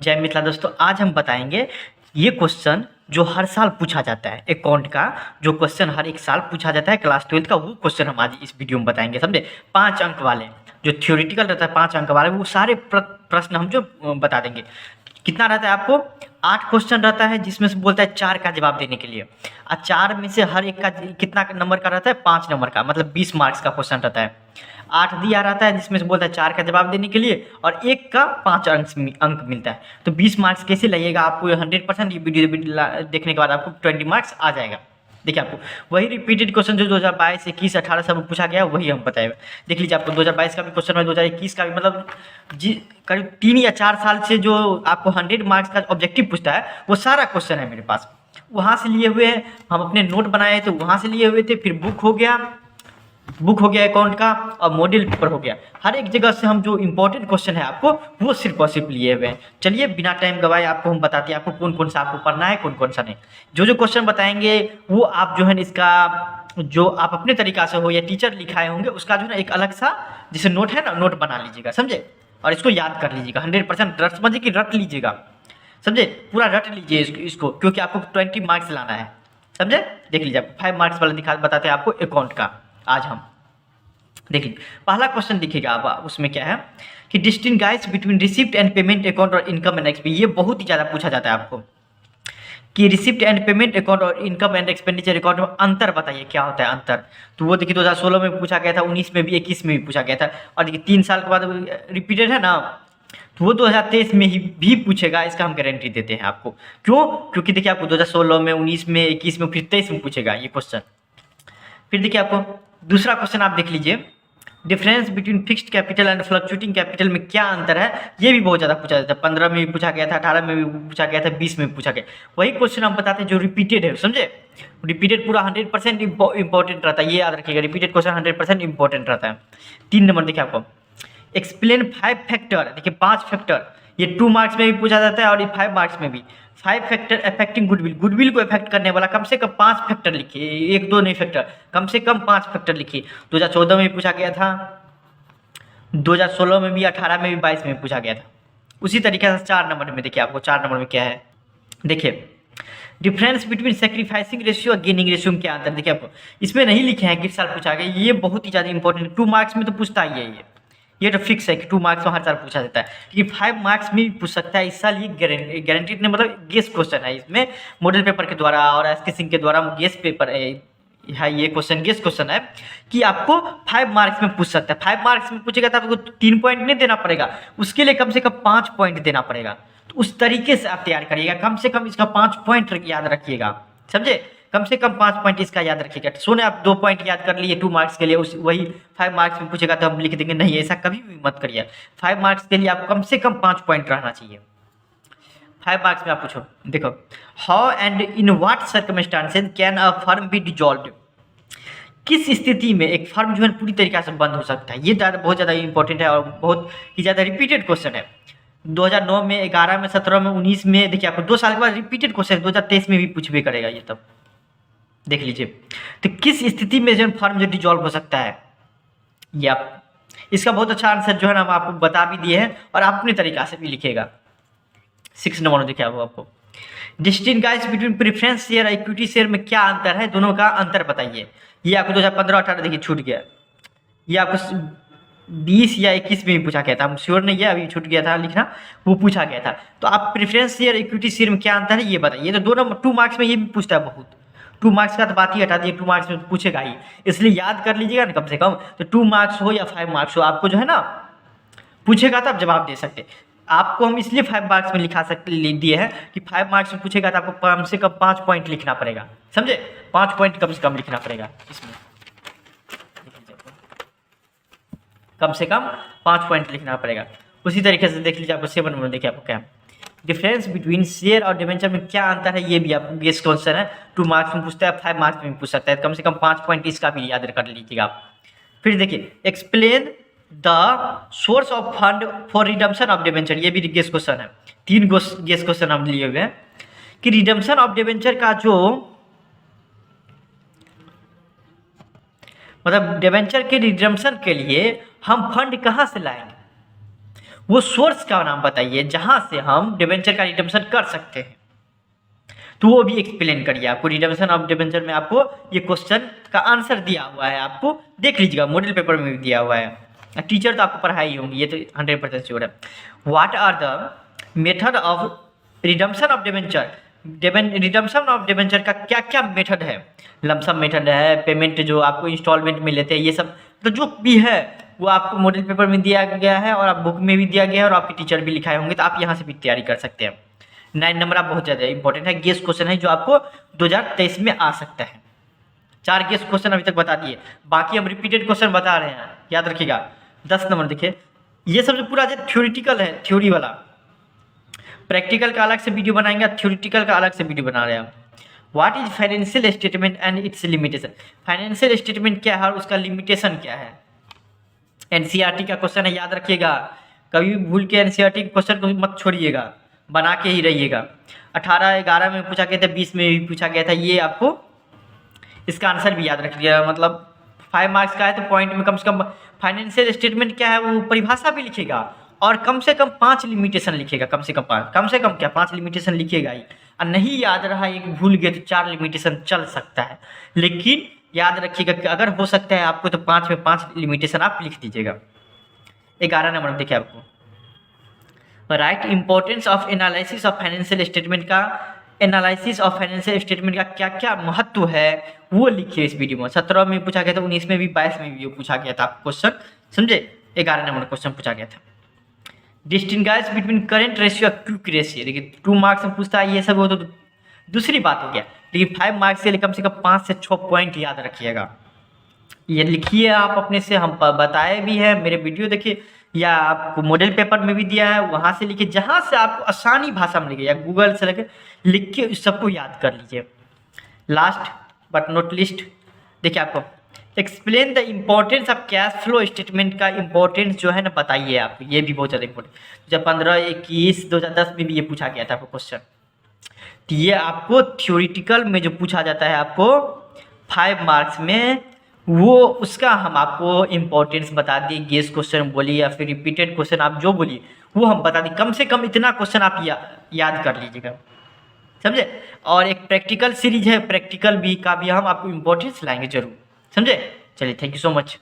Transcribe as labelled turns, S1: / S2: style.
S1: जय मिथिला दोस्तों, आज हम बताएंगे ये क्वेश्चन जो हर साल पूछा जाता है। अकाउंट का जो क्वेश्चन हर एक साल पूछा जाता है क्लास 12 का, वो क्वेश्चन हम आज इस वीडियो में बताएंगे। समझे? 5 अंक वाले जो थ्योरेटिकल रहता है, 5 अंक वाले वो सारे प्रश्न हम जो बता देंगे। कितना रहता है आपको? 8 क्वेश्चन रहता है, जिसमें से बोलता है 4 का जवाब देने के लिए। और 4 में से हर एक का कितना नंबर का रहता है? 5 नंबर का, मतलब 20 मार्क्स का क्वेश्चन रहता है। 8 दिया रहता है, जिसमें से बोलता है 4 का जवाब देने के लिए, और 1 का 5 अंक मिलता है। तो 20 मार्क्स कैसे लगेगा आपको? 100% ये वीडियो देखने के बाद आपको 20 मार्क्स आ जाएगा। देखिए, आपको वही रिपीटेड क्वेश्चन जो 2022, 21, 18 सब पूछा गया वही हम बताएंगे। देख लीजिए, आपको 2022 का भी क्वेश्चन है, 2021 का भी, मतलब जी करीब 3 या 4 साल से जो आपको 100 मार्क्स का ऑब्जेक्टिव पूछता है वो सारा क्वेश्चन है मेरे पास। वहाँ से लिए हुए हैं, हम अपने नोट बनाए तो वहाँ से लिए हुए थे, फिर बुक हो गया अकाउंट का, और मॉडल पेपर हो गया। हर एक जगह से हम जो इंपॉर्टेंट क्वेश्चन है आपको वो सिर्फ और सिर्फ लिए हुए हैं। चलिए बिना टाइम गवाए आपको हम बताते हैं आपको कौन कौन सा आपको पढ़ना है, कौन कौन सा नहीं। जो क्वेश्चन बताएंगे वो आप जो है इसका जो आप अपने तरीका से हो या टीचर लिखाए होंगे उसका जो है एक अलग सा जैसे नोट है ना, नोट बना लीजिएगा। समझे? और इसको याद कर लीजिएगा। 100% रट, समझिए कि रट लीजिएगा। समझे? पूरा रट लीजिए इसको, क्योंकि आपको 20 मार्क्स लाना है। समझे? देख लीजिए, 5 मार्क्स वाला बताते हैं आपको अकाउंट का। आज हम देखिए, पहला क्वेश्चन दिखेगा आप, उसमें क्या है कि distinguish between receipt and payment account और इनकम एंड एक्सपेंडिचर। ये बहुत ही ज़्यादा पूछा जाता है आपको कि रिसिप्ट एंड पेमेंट अकाउंट और इनकम एंड एक्सपेंडिचर अकाउंट में अंतर बताइए, क्या होता है अंतर। तो वो देखिए 2016 में पूछा गया था, 19 में भी, 21 में भी पूछा गया था, और देखिए 3 साल के बाद रिपीटेड है ना, तो वो 2023 में ही भी पूछेगा, इसका हम गारंटी देते हैं आपको। क्यों? क्योंकि देखिए आपको 2016 में, 19 में, 21 में, फिर 23 में पूछेगा ये क्वेश्चन। फिर देखिए आपको दूसरा क्वेश्चन आप देख लीजिए, difference between fixed capital and fluctuating capital में क्या अंतर है। ये भी बहुत ज़्यादा पूछा जाता है। 15 में भी पूछा गया था, 18 में भी पूछा गया था, 20 में भी पूछा गया। वही क्वेश्चन हम बताते हैं जो रिपीटेड है। समझे? रिपीटेड पूरा 100% इंपॉर्टेंट रहता है, ये याद रखिएगा। रिपीटेड क्वेश्चन 100% इंपॉर्टेंट रहता है। 3 नंबर देखिए आपको, एक्सप्लेन 5 फैक्टर। देखिए 5 फैक्टर, ये 2 मार्क्स में भी पूछा जाता है और ये 5 मार्क्स में भी। 5 फैक्टर अफेक्टिंग गुडविल, गुडविल को इफेक्ट करने वाला कम से कम 5 फैक्टर लिखिए। 1 2 नहीं फैक्टर, कम से कम 5 फैक्टर लिखिए। 2014 में भी पूछा गया था, 2016 में भी, 18 में भी, 22 में भी पूछा गया था। उसी तरीके से 4 नंबर में देखिए आपको, 4 नंबर में क्या है देखिए, डिफरेंस बिटवीन सेक्रीफाइसिंग रेशियो और गेनिंग रेशियो में क्या अंतर। देखिए आपको इसमें नहीं लिखे हैं, किस साल पूछा गया। ये बहुत ही ज़्यादा इंपॉर्टेंट, 2 मार्क्स में तो पूछता ही है ये तो फिक्स है कि 2 मार्क्स में हर साल पूछा जाता है। क्योंकि 5 मार्क्स में भी पूछ सकता है इस साल, ये गारंटीड नहीं, मतलब गेस क्वेश्चन है इसमें, मॉडल पेपर के द्वारा और एस के सिंह के द्वारा गेस पेपर है। ये क्वेश्चन गेस क्वेश्चन है कि आपको 5 मार्क्स में पूछ सकता है। 5 मार्क्स में पूछेगा तो आपको 3 पॉइंट नहीं देना पड़ेगा, उसके लिए कम से कम 5 पॉइंट देना पड़ेगा। तो उस तरीके से आप तैयार करिएगा, कम से कम इसका 5 पॉइंट याद रखिएगा। समझे? कम से कम 5 पॉइंट इसका याद रखिएगा। सोने आप 2 पॉइंट याद कर लिए 2 मार्क्स के लिए, उस वही 5 मार्क्स में पूछेगा तो हम लिख देंगे, नहीं ऐसा कभी भी मत करिए। 5 मार्क्स के लिए आपको कम से कम 5 पॉइंट रहना चाहिए। 5 मार्क्स में आप पूछो, देखो, how and in what circumstances can a firm be dissolved. किस स्थिति में एक फर्म जो है पूरी तरीके से बंद हो सकता है। ये बहुत ज़्यादा इंपॉर्टेंट है और बहुत ही ज़्यादा रिपीटेड क्वेश्चन है। 2009 में, 11 में, 17 में, 19 में, देखिए आपको 2 साल के बाद रिपीटेड क्वेश्चन 2023 में भी पूछबे करेगा ये। तब देख लीजिए, तो किस स्थिति में जो फर्म जो डिजॉल्व हो सकता है, ये आप इसका बहुत अच्छा आंसर जो है ना हम आपको बता भी दिए हैं, और आप अपने तरीका से भी लिखेगा। 6 नंबर देखिए आपको, डिस्टिंग्विश बिटवीन प्रेफरेंस शेयर और इक्विटी शेयर में क्या अंतर है, दोनों का अंतर बताइए। ये आपको 2015-18 देखिए छूट गया। ये आपको 20 या 21 में भी पूछा गया था, हम श्योर नहीं है, अभी छूट गया था लिखना, वो पूछा गया था। तो आप प्रेफरेंस शेयर इक्विटी शेयर में क्या अंतर है ये बताइए। तो दोनों 2 मार्क्स में ये भी पूछता है बहुत। 2 मार्क्स का तो बात ही हटा दिए, 2 मार्क्स में तो पूछेगा ही, इसलिए याद कर लीजिएगा ना कम से कम। तो 2 मार्क्स हो या 5 मार्क्स हो, आपको जो है ना पूछेगा तो आप जवाब दे सकते। आपको हम इसलिए 5 मार्क्स में लिखा सकते लिख दिए हैं कि 5 मार्क्स में पूछेगा तो आपको कम से कम 5 पॉइंट लिखना पड़ेगा। समझे? 5 पॉइंट कम से कम लिखना पड़ेगा इसमें, कम से कम 5 पॉइंट लिखना पड़ेगा। उसी तरीके से देख लीजिए आपको 7 नंबर देखिए आपको क्या, डिफरेंस बिटवीन शेयर और डिवेंचर में क्या अंतर है। ये भी आपको गेस क्वेश्चन है, 2 मार्क्स में पूछता है, 5 मार्क्स में पूछ सकता है। कम से कम 5 पॉइंट इसका भी याद कर लीजिएगा आप। फिर देखिए, explain the source of fund for redemption of debenture. ये भी गेस क्वेश्चन है। 3 गेस क्वेश्चन हम लिए हुए हैं कि रिडम्पशन ऑफ डिवेंचर का जो मतलब डिवेंचर के रिडम्पशन के लिए हम फंड कहाँ से लाएंगे, वो सोर्स का नाम बताइए जहाँ से हम डिबेंचर का रिडम्पशन कर सकते हैं। तो वो भी एक्सप्लेन करिए। आपको रिडम्पशन ऑफ डिबेंचर में आपको ये क्वेश्चन का आंसर दिया हुआ है, आपको देख लीजिएगा, मॉडल पेपर में भी दिया हुआ है। टीचर तो आपको पढ़ाई होंगी, ये तो 100% श्योर है। What are the method of redemption of debenture? Redemption of debenture का क्या क्या मेथड है? लमसम मेथड है, पेमेंट जो आपको इंस्टॉलमेंट में लेते हैं, ये सब तो जो भी है वो आपको मॉडल पेपर में दिया गया है और आप बुक में भी दिया गया है और आपके टीचर भी लिखाए होंगे, तो आप यहाँ से भी तैयारी कर सकते हैं। 9 नंबर आप बहुत ज़्यादा इंपॉर्टेंट है, गेस क्वेश्चन है जो आपको 2023 में आ सकता है। 4 गेस क्वेश्चन अभी तक बता दिए, बाकी हम रिपीटेड क्वेश्चन बता रहे हैं, याद रखिएगा। 10 नंबर देखिए, ये सब जो पूरा थ्योरेटिकल है, थ्योरी वाला। प्रैक्टिकल का अलग से वीडियो बनाएंगे, थ्योरेटिकल का अलग से वीडियो बना रहे हैं हम। What is financial statement and it's limitation? Financial statement क्या है और उसका लिमिटेशन क्या है? एनसीईआरटी का क्वेश्चन है, याद रखिएगा। कभी भी भूल के एनसीईआरटी के क्वेश्चन को मत छोड़िएगा, बना के ही रहिएगा। 18-11 में पूछा गया था, 20 में भी पूछा गया था, ये आपको इसका आंसर भी याद रखिएगा। मतलब 5 मार्क्स का है तो पॉइंट में कम से कम फाइनेंशियल स्टेटमेंट क्या है वो परिभाषा भी लिखेगा और कम से कम 5 लिमिटेशन लिखेगा। कम से कम 5, कम से कम क्या 5 लिमिटेशन लिखेगा ही। और नहीं याद रहा, एक भूल गए तो 4 लिमिटेशन चल सकता है, लेकिन याद रखिएगा कि अगर हो सकता है आपको तो 5 में 5 लिमिटेशन आप लिख दीजिएगा। 11 नंबर देखिए आपको, right importance of analysis of financial statement का। एनालिसिस ऑफ फाइनेंशियल स्टेटमेंट का क्या क्या महत्व है वो लिखिए इस वीडियो में। 17 में पूछा गया था, 19 में भी, 22 में भी पूछा गया था क्वेश्चन, समझे। 11 नंबर क्वेश्चन पूछा गया था, डिस्टिंग्विश बिटवीन करंट रेशियो और क्विक रेशियो। देखिए 2 मार्क्स में पूछता है, ये सब हो तो दूसरी बात हो गया, लेकिन 5 मार्क्स से कम 5 से 6 पॉइंट याद रखिएगा। ये लिखिए आप अपने से, हम बताए भी है, मेरे वीडियो देखिए, या आपको मॉडल पेपर में भी दिया है, वहाँ से लिखिए, जहाँ से आपको आसानी भाषा में लिखिए, या गूगल से लेकर लिख के इस सबको याद कर लीजिए। लास्ट बट नॉट लिस्ट देखिए आपको, explain the importance of cash flow statement का इम्पोर्टेंस जो है ना बताइए आप, ये भी बहुत ज़्यादा इम्पोर्टेंट। जब 15-21 2010 में भी ये पूछा गया था आपको क्वेश्चन, तो ये आपको थ्योरेटिकल में जो पूछा जाता है आपको 5 मार्क्स में, वो उसका हम आपको इम्पोर्टेंस बता दिए। गेस क्वेश्चन बोलिए या फिर रिपीटेड क्वेश्चन आप जो बोलिए वो हम बता दिए। कम से कम इतना क्वेश्चन आप याद कर लीजिएगा, समझे। और एक प्रैक्टिकल सीरीज है, प्रैक्टिकल भी का भी हम आपको इम्पोर्टेंस लाएंगे जरूर, समझे। चलिए, थैंक यू सो मच।